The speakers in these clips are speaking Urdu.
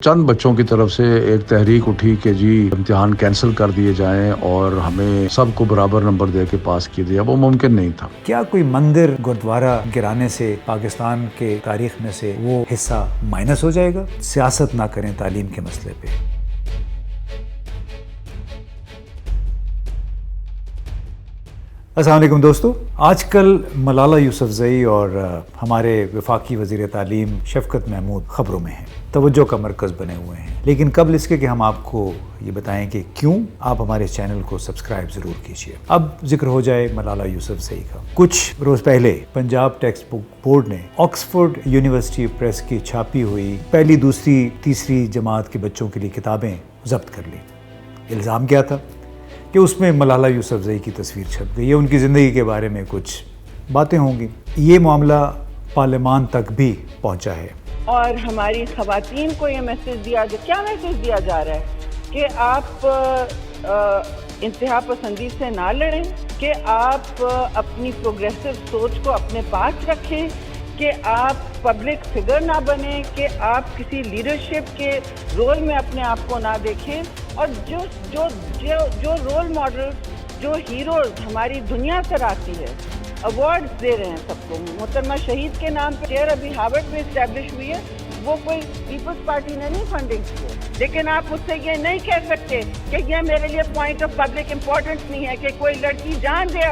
چند بچوں کی طرف سے ایک تحریک اٹھی کہ جی امتحان کینسل کر دیے جائیں اور ہمیں سب کو برابر نمبر دے کے پاس کیے جائے. اب وہ ممکن نہیں تھا. کیا کوئی مندر گردوارہ گرانے سے پاکستان کے تاریخ میں سے وہ حصہ مائنس ہو جائے گا؟ سیاست نہ کریں تعلیم کے مسئلے پہ. السلام علیکم دوستو. آج کل ملالہ یوسفزئی اور ہمارے وفاقی وزیر تعلیم شفقت محمود خبروں میں ہیں، توجہ کا مرکز بنے ہوئے ہیں. لیکن قبل اس کے کہ ہم آپ کو یہ بتائیں کہ کیوں، آپ ہمارے چینل کو سبسکرائب ضرور کیجیے. اب ذکر ہو جائے ملالہ یوسفزئی کا. کچھ روز پہلے پنجاب ٹیکسٹ بک بورڈ نے آکسفورڈ یونیورسٹی پریس کی چھاپی ہوئی پہلی، دوسری، تیسری جماعت کے بچوں کے لیے کتابیں ضبط کر لی. الزام کیا تھا کہ اس میں ملالہ یوسفزئی کی تصویر چھپ گئی ہے، ان کی زندگی کے بارے میں کچھ باتیں ہوں گی. یہ معاملہ پارلیمان تک بھی پہنچا ہے. اور ہماری خواتین کو یہ میسج کیا میسج دیا جا رہا ہے کہ آپ انتہا پسندی سے نہ لڑیں، کہ آپ اپنی پروگریسو سوچ کو اپنے پاس رکھیں، کہ آپ پبلک فگر نہ بنیں، کہ آپ کسی لیڈرشپ کے رول میں اپنے آپ کو نہ دیکھیں. اور جو رول ماڈل، جو ہیروز ہماری دنیا سر آتی ہے، ایوارڈز دے رہے ہیں سب کو. محترمہ شہید کے نام پہ چیئر ابھی ہارورڈ میں اسٹیبلش ہوئی ہے، وہ کوئی پیپلز پارٹی نے نہیں فنڈنگ کی ہے. لیکن آپ اس سے یہ نہیں کہہ سکتے کہ یہ میرے لیے پوائنٹ آف پبلک امپورٹنس نہیں ہے کہ کوئی لڑکی جان دے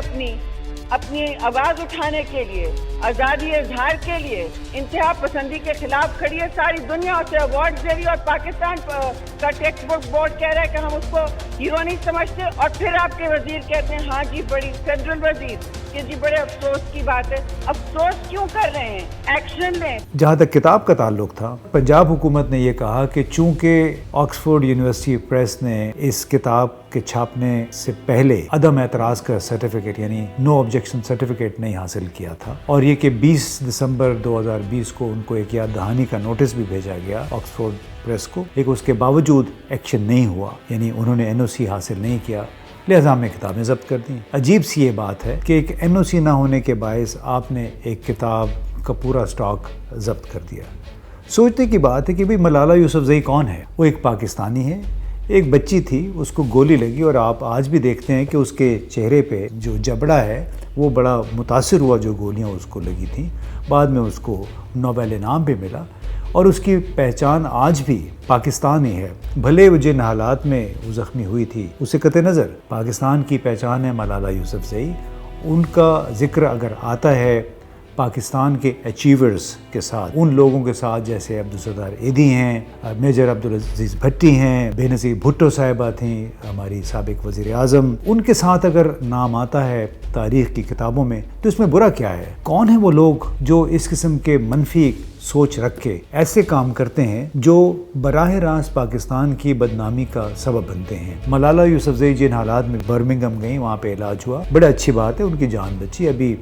اپنی آواز اٹھانے کے لیے، آزادی اظہار کے لیے، انتہا پسندی کے خلاف کھڑی ہے. ساری دنیا اسے ایوارڈ دے رہی ہے اور پاکستان کا ٹیکسٹ بک بورڈ کہہ رہا ہے کہ ہم اس کو ہیرو نہیں سمجھتے. اور پھر آپ کے وزیر کہتے ہیں ہاں جی بڑی فیڈرل وزیر کہ جی بڑے افسوس کی بات ہے. افسوس کیوں کر رہے ہیں؟ ایکشن لیں. جہاں تک کتاب کا تعلق تھا، پنجاب حکومت نے یہ کہا کہ چونکہ آکسفورڈ یونیورسٹی پریس نے اس کتاب کے چھاپنے سے پہلے عدم اعتراض کا سرٹیفکیٹ یعنی نو آبجیکشن سرٹیفکیٹ نہیں حاصل کیا تھا، اور یہ کہ 20 دسمبر 2020 کو ان کو ایک یاد دہانی کا نوٹس بھی بھیجا گیا آکسفورڈ پریس کو، لیکن اس کے باوجود ایکشن نہیں ہوا، یعنی انہوں نے NOC حاصل نہیں کیا، لہذا ہم نے کتابیں ضبط کر دیں. عجیب سی یہ بات ہے کہ ایک NOC نہ ہونے کے باعث آپ نے ایک کتاب کا پورا سٹاک ضبط کر دیا. سوچنے کی بات ہے کہ بھئی ملالہ یوسفزئی کون ہے؟ وہ ایک پاکستانی ہے، ایک بچی تھی، اس کو گولی لگی، اور آپ آج بھی دیکھتے ہیں کہ اس کے چہرے پہ جو جبڑا ہے وہ بڑا متاثر ہوا جو گولیاں اس کو لگی تھیں. بعد میں اس کو نوبل انعام بھی ملا، اور اس کی پہچان آج بھی پاکستان ہی ہے. بھلے وہ جن حالات میں وہ زخمی ہوئی تھی اسے قطع نظر پاکستان کی پہچان ہے ملالہ یوسفزئی. ان کا ذکر اگر آتا ہے پاکستان کے اچیورز کے ساتھ، ان لوگوں کے ساتھ جیسے عبدالستار ایدھی ہیں، میجر عبدالعزیز بھٹی ہیں، بے نظیر بھٹو صاحبہ تھیں، ہماری سابق وزیر اعظم، ان کے ساتھ اگر نام آتا ہے تاریخ کی کتابوں میں تو اس میں برا کیا ہے؟ کون ہیں وہ لوگ جو اس قسم کے منفی سوچ رکھ کے ایسے کام کرتے ہیں جو براہ راست پاکستان کی بدنامی کا سبب بنتے ہیں؟ ملالہ یوسفزئی جن حالات میں برمنگھم گئیں، وہاں پہ علاج ہوا، بڑا اچھی بات ہے، ان کی جان بچی. ابھی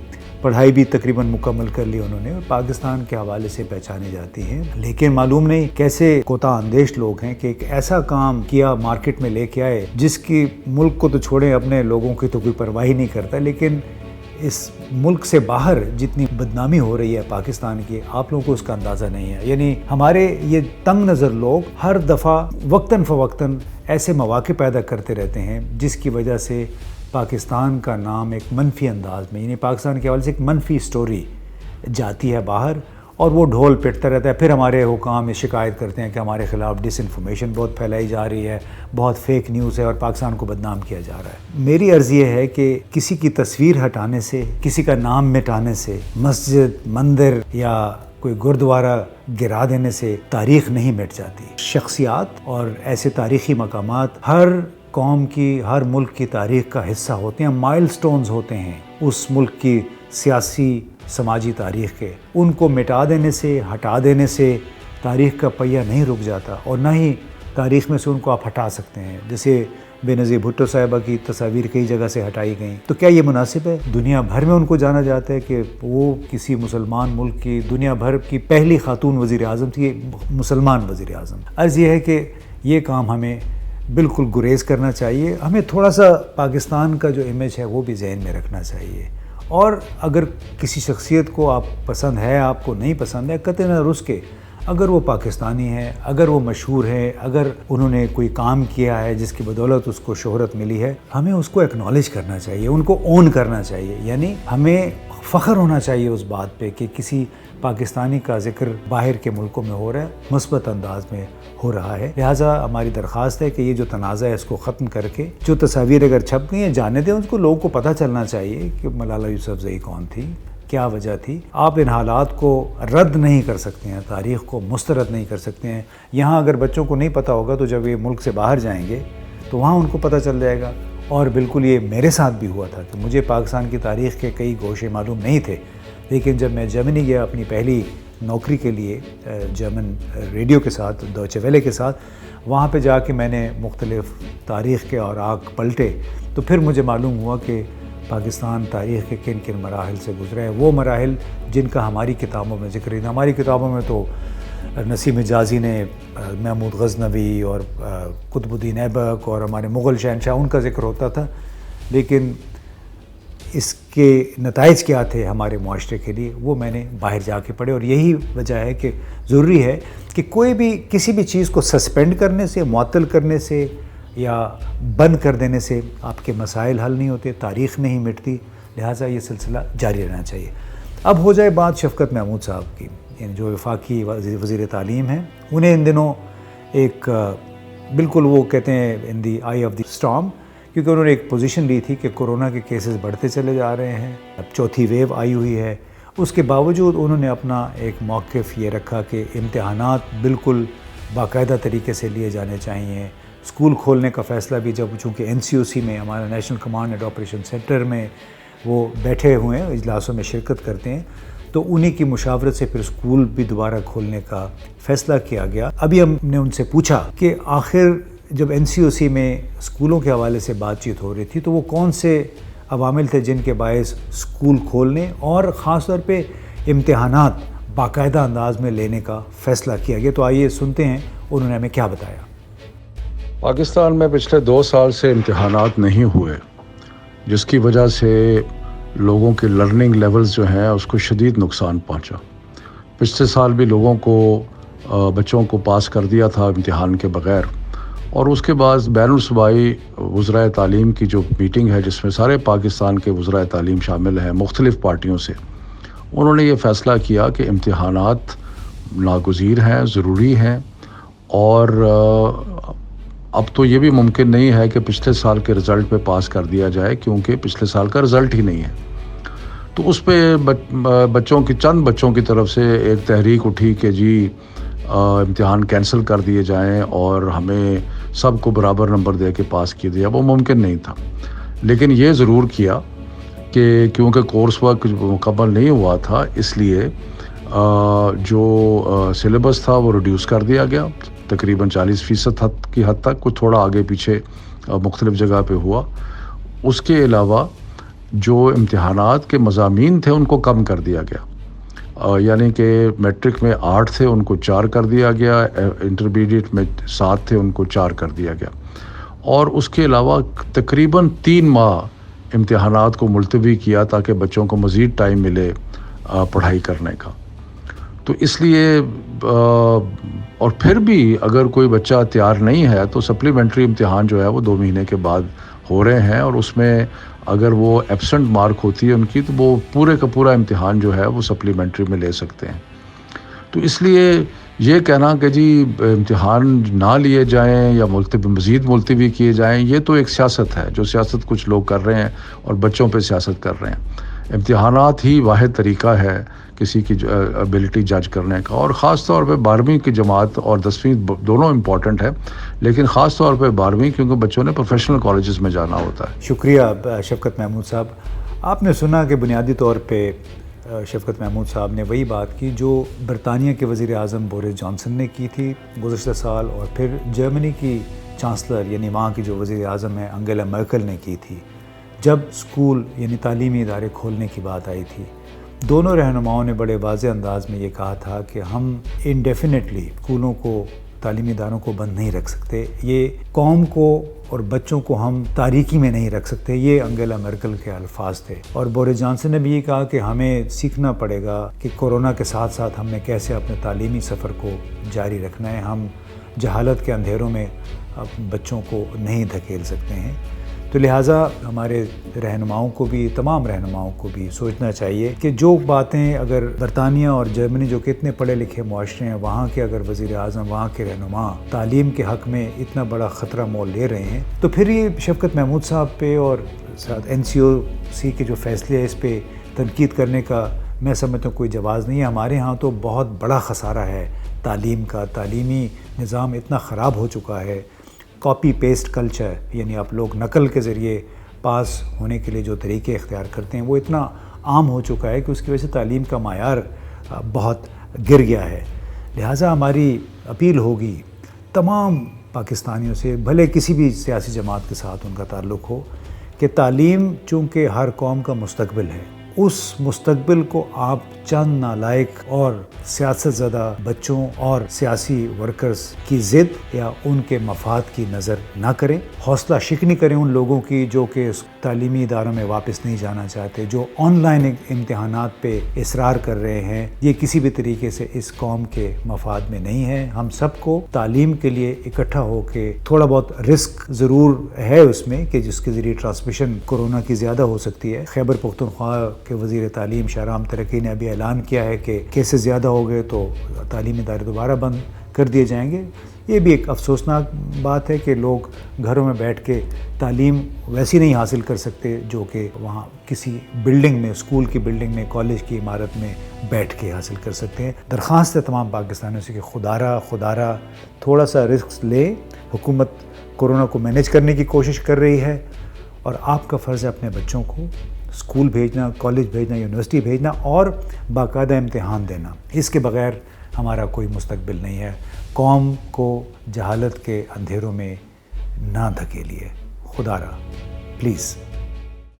پڑھائی بھی تقریباً مکمل کر لی انہوں نے، اور پاکستان کے حوالے سے پہچانی جاتی ہیں. لیکن معلوم نہیں کیسے کوتاہ اندیش لوگ ہیں کہ ایک ایسا کام کیا، مارکیٹ میں لے کے آئے جس کی ملک کو تو چھوڑیں، اپنے لوگوں کی تو کوئی پرواہ نہیں کرتا، لیکن اس ملک سے باہر جتنی بدنامی ہو رہی ہے پاکستان کی، آپ لوگوں کو اس کا اندازہ نہیں ہے. یعنی ہمارے یہ تنگ نظر لوگ ہر دفعہ وقتاً فوقتاً ایسے مواقع پیدا کرتے رہتے ہیں جس کی وجہ سے پاکستان کا نام ایک منفی انداز میں، یعنی پاکستان کے حوالے سے ایک منفی سٹوری جاتی ہے باہر، اور وہ ڈھول پٹتا رہتا ہے. پھر ہمارے حکام شکایت کرتے ہیں کہ ہمارے خلاف ڈس انفارمیشن بہت پھیلائی جا رہی ہے، بہت فیک نیوز ہے، اور پاکستان کو بدنام کیا جا رہا ہے. میری عرض یہ ہے کہ کسی کی تصویر ہٹانے سے، کسی کا نام مٹانے سے، مسجد، مندر یا کوئی گردوارہ گرا دینے سے تاریخ نہیں مٹ جاتی. شخصیات اور ایسے تاریخی مقامات ہر قوم کی، ہر ملک کی تاریخ کا حصہ ہوتے ہیں، مائل سٹونز ہوتے ہیں اس ملک کی سیاسی سماجی تاریخ کے. ان کو مٹا دینے سے، ہٹا دینے سے تاریخ کا پہیہ نہیں رک جاتا، اور نہ ہی تاریخ میں سے ان کو آپ ہٹا سکتے ہیں. جیسے بے نظیر بھٹو صاحبہ کی تصاویر کئی جگہ سے ہٹائی گئیں، تو کیا یہ مناسب ہے؟ دنیا بھر میں ان کو جانا جاتا ہے کہ وہ کسی مسلمان ملک کی، دنیا بھر کی پہلی خاتون وزیر اعظم تھی، مسلمان وزیر اعظم. عرض یہ ہے کہ یہ کام ہمیں بالکل گریز کرنا چاہیے. ہمیں تھوڑا سا پاکستان کا جو امیج ہے وہ بھی ذہن میں رکھنا چاہیے. اور اگر کسی شخصیت کو آپ پسند ہے، آپ کو نہیں پسند ہے، قطع نظر اس کے، اگر وہ پاکستانی ہے، اگر وہ مشہور ہے، اگر انہوں نے کوئی کام کیا ہے جس کی بدولت اس کو شہرت ملی ہے، ہمیں اس کو ایکنالج کرنا چاہیے، ان کو اون کرنا چاہیے. یعنی ہمیں فخر ہونا چاہیے اس بات پہ کہ کسی پاکستانی کا ذکر باہر کے ملکوں میں ہو رہا ہے، مثبت انداز میں ہو رہا ہے. لہٰذا ہماری درخواست ہے کہ یہ جو تنازع ہے اس کو ختم کر کے جو تصاویر اگر چھپ گئی ہیں جانے دیں، اس کو لوگوں کو پتہ چلنا چاہیے کہ ملالہ یوسفزئی کون تھی، کیا وجہ تھی. آپ ان حالات کو رد نہیں کر سکتے ہیں، تاریخ کو مسترد نہیں کر سکتے ہیں. یہاں اگر بچوں کو نہیں پتہ ہوگا تو جب یہ ملک سے باہر جائیں گے تو وہاں ان کو پتہ چل جائے گا. اور بالکل یہ میرے ساتھ بھی ہوا تھا کہ مجھے پاکستان کی تاریخ کے کئی گوشے معلوم نہیں تھے، لیکن جب میں جرمنی گیا اپنی پہلی نوکری کے لیے جرمن ریڈیو کے ساتھ، ڈوچے ویلے کے ساتھ، وہاں پہ جا کے میں نے مختلف تاریخ کے اوراق پلٹے تو پھر مجھے معلوم ہوا کہ پاکستان تاریخ کے کن کن مراحل سے گزرا ہے. وہ مراحل جن کا ہماری کتابوں میں ذکر نہیں تھا. ہماری کتابوں میں تو نسیم حجازی نے محمود غزنوی اور قطب الدین ایبک اور ہمارے مغل شہنشاہ ان کا ذکر ہوتا تھا، لیکن اس کے نتائج کیا تھے ہمارے معاشرے کے لیے وہ میں نے باہر جا کے پڑھے. اور یہی وجہ ہے کہ ضروری ہے کہ کوئی بھی کسی بھی چیز کو سسپینڈ کرنے سے، معطل کرنے سے یا بند کر دینے سے آپ کے مسائل حل نہیں ہوتے، تاریخ نہیں مٹتی. لہٰذا یہ سلسلہ جاری رہنا چاہیے. اب ہو جائے بات شفقت محمود صاحب کی، یعنی جو وفاقی وزیر تعلیم ہیں. انہیں ان دنوں ایک بالکل وہ کہتے ہیں ان دی آئی آف دی اسٹارم، کیونکہ انہوں نے ایک پوزیشن لی تھی کہ کورونا کے کیسز بڑھتے چلے جا رہے ہیں، اب چوتھی ویو آئی ہوئی ہے. اس کے باوجود انہوں نے اپنا ایک موقف یہ رکھا کہ امتحانات بالکل باقاعدہ طریقے سے لیے جانے چاہیے. اسکول کھولنے کا فیصلہ بھی جب چونکہ NCOC میں ہمارا national command and operation centre میں وہ بیٹھے ہوئے ہیں، اجلاسوں میں شرکت کرتے ہیں، تو انہی کی مشاورت سے پھر اسکول بھی دوبارہ کھولنے کا فیصلہ کیا گیا. ابھی ہم نے ان سے پوچھا کہ آخر جب NCOC میں اسکولوں کے حوالے سے بات چیت ہو رہی تھی تو وہ کون سے عوامل تھے جن کے باعث اسکول کھولنے اور خاص طور پہ امتحانات باقاعدہ انداز میں لینے کا فیصلہ کیا گیا. تو آئیے سنتے ہیں انہوں نے ہمیں کیا بتایا. پاکستان میں پچھلے 2 سال سے امتحانات نہیں ہوئے، جس کی وجہ سے لوگوں کے لرننگ لیولز جو ہیں اس کو شدید نقصان پہنچا. پچھلے سال بھی لوگوں کو بچوں کو پاس کر دیا تھا امتحان کے بغیر، اور اس کے بعد بین الصوبائی وزرائے تعلیم کی جو میٹنگ ہے جس میں سارے پاکستان کے وزرائے تعلیم شامل ہیں مختلف پارٹیوں سے، انہوں نے یہ فیصلہ کیا کہ امتحانات ناگزیر ہیں، ضروری ہیں. اور اب تو یہ بھی ممکن نہیں ہے کہ پچھلے سال کے رزلٹ پہ پاس کر دیا جائے، کیونکہ پچھلے سال کا رزلٹ ہی نہیں ہے. تو اس پہ چند بچوں کی طرف سے ایک تحریک اٹھی کہ جی امتحان کینسل کر دیے جائیں اور ہمیں سب کو برابر نمبر دے کے پاس کیے جائے. وہ ممکن نہیں تھا، لیکن یہ ضرور کیا کہ کیونکہ کورس ورک مکمل نہیں ہوا تھا، اس لیے جو سلیبس تھا وہ ریڈیوس کر دیا گیا تقریباً 40% کی حد تک، کچھ تھوڑا آگے پیچھے مختلف جگہ پہ ہوا. اس کے علاوہ جو امتحانات کے مضامین تھے ان کو کم کر دیا گیا، یعنی کہ میٹرک میں 8 تھے ان کو 4 کر دیا گیا، انٹرمیڈیٹ میں 7 تھے ان کو 4 کر دیا گیا. اور اس کے علاوہ تقریباً 3 ماہ امتحانات کو ملتوی کیا تاکہ بچوں کو مزید ٹائم ملے پڑھائی کرنے کا. تو اس لیے اور پھر بھی اگر کوئی بچہ تیار نہیں ہے تو سپلیمنٹری امتحان جو ہے وہ 2 مہینے کے بعد ہو رہے ہیں، اور اس میں اگر وہ ایبسنٹ مارک ہوتی ہے ان کی تو وہ پورے کا پورا امتحان جو ہے وہ سپلیمنٹری میں لے سکتے ہیں. تو اس لیے یہ کہنا کہ جی امتحان نہ لیے جائیں یا مزید ملتوی کیے جائیں، یہ تو ایک سیاست ہے جو سیاست کچھ لوگ کر رہے ہیں اور بچوں پہ سیاست کر رہے ہیں. امتحانات ہی واحد طریقہ ہے کسی کی ایبلٹی جج کرنے کا، اور خاص طور پہ 12ویں کی جماعت اور 10ویں دونوں امپورٹنٹ ہے، لیکن خاص طور پہ 12ویں کیونکہ بچوں نے پروفیشنل کالجز میں جانا ہوتا ہے. شکریہ شفقت محمود صاحب. آپ نے سنا کہ بنیادی طور پہ شفقت محمود صاحب نے وہی بات کی جو برطانیہ کے وزیر اعظم بورس جانسن نے کی تھی گزشتہ سال، اور پھر جرمنی کی چانسلر یعنی وہاں کی جو وزیر اعظم ہے انگیلا مرکل نے کی تھی جب اسکول یعنی تعلیمی ادارے کھولنے کی بات آئی تھی. دونوں رہنماؤں نے بڑے واضح انداز میں یہ کہا تھا کہ ہم انڈیفینیٹلی اسکولوں کو تعلیمی اداروں کو بند نہیں رکھ سکتے، یہ قوم کو اور بچوں کو ہم تاریکی میں نہیں رکھ سکتے، یہ انگیلا مرکل کے الفاظ تھے۔ اور بورس جانسن نے بھی یہ کہا کہ ہمیں سیکھنا پڑے گا کہ کورونا کے ساتھ ساتھ ہم نے کیسے اپنے تعلیمی سفر کو جاری رکھنا ہے، ہم جہالت کے اندھیروں میں بچوں کو نہیں دھکیل سکتے ہیں۔ تو لہٰذا ہمارے رہنماؤں کو بھی، تمام رہنماؤں کو بھی سوچنا چاہیے کہ جو باتیں اگر برطانیہ اور جرمنی جو کہ اتنے پڑھے لکھے معاشرے ہیں، وہاں کے اگر وزیر اعظم، وہاں کے رہنما تعلیم کے حق میں اتنا بڑا خطرہ مول لے رہے ہیں، تو پھر یہ شفقت محمود صاحب پہ اور NCOC کے جو فیصلے ہیں اس پہ تنقید کرنے کا میں سمجھتا ہوں کوئی جواز نہیں ہے۔ ہمارے ہاں تو بہت بڑا خسارہ ہے تعلیم کا، تعلیمی نظام اتنا خراب ہو چکا ہے، کاپی پیسٹ کلچر، یعنی آپ لوگ نقل کے ذریعے پاس ہونے کے لیے جو طریقے اختیار کرتے ہیں وہ اتنا عام ہو چکا ہے کہ اس کی وجہ سے تعلیم کا معیار بہت گر گیا ہے۔ لہٰذا ہماری اپیل ہوگی تمام پاکستانیوں سے، بھلے کسی بھی سیاسی جماعت کے ساتھ ان کا تعلق ہو، کہ تعلیم چونکہ ہر قوم کا مستقبل ہے، اس مستقبل کو آپ چند نالائق اور سیاست زدہ بچوں اور سیاسی ورکرز کی ضد یا ان کے مفاد کی نظر نہ کریں، حوصلہ شکنی کریں ان لوگوں کی جو کہ تعلیمی اداروں میں واپس نہیں جانا چاہتے، جو آن لائن امتحانات پہ اصرار کر رہے ہیں۔ یہ کسی بھی طریقے سے اس قوم کے مفاد میں نہیں ہے۔ ہم سب کو تعلیم کے لیے اکٹھا ہو کے، تھوڑا بہت رسک ضرور ہے اس میں کہ جس کے ذریعے ٹرانسمیشن کورونا کی زیادہ ہو سکتی ہے۔ خیبر پختونخوا کے وزیر تعلیم شاہرام ترکی نے ابھی اعلان کیا ہے کہ کیسز زیادہ ہو گئے تو تعلیمی ادارے دوبارہ بند کر دیے جائیں گے۔ یہ بھی ایک افسوسناک بات ہے کہ لوگ گھروں میں بیٹھ کے تعلیم ویسی نہیں حاصل کر سکتے جو کہ وہاں کسی بلڈنگ میں، اسکول کی بلڈنگ میں، کالج کی عمارت میں بیٹھ کے حاصل کر سکتے ہیں۔ درخواست ہے تمام پاکستانیوں سے کہ خدا را تھوڑا سا رسک لے۔ حکومت کورونا کو مینیج کرنے کی کوشش کر رہی ہے اور آپ کا فرض ہے اپنے بچوں کو اسکول بھیجنا، کالج بھیجنا، یونیورسٹی بھیجنا اور باقاعدہ امتحان دینا۔ اس کے بغیر ہمارا کوئی مستقبل نہیں ہے۔ قوم کو جہالت کے اندھیروں میں نہ دھکیلیے، خدا را پلیز۔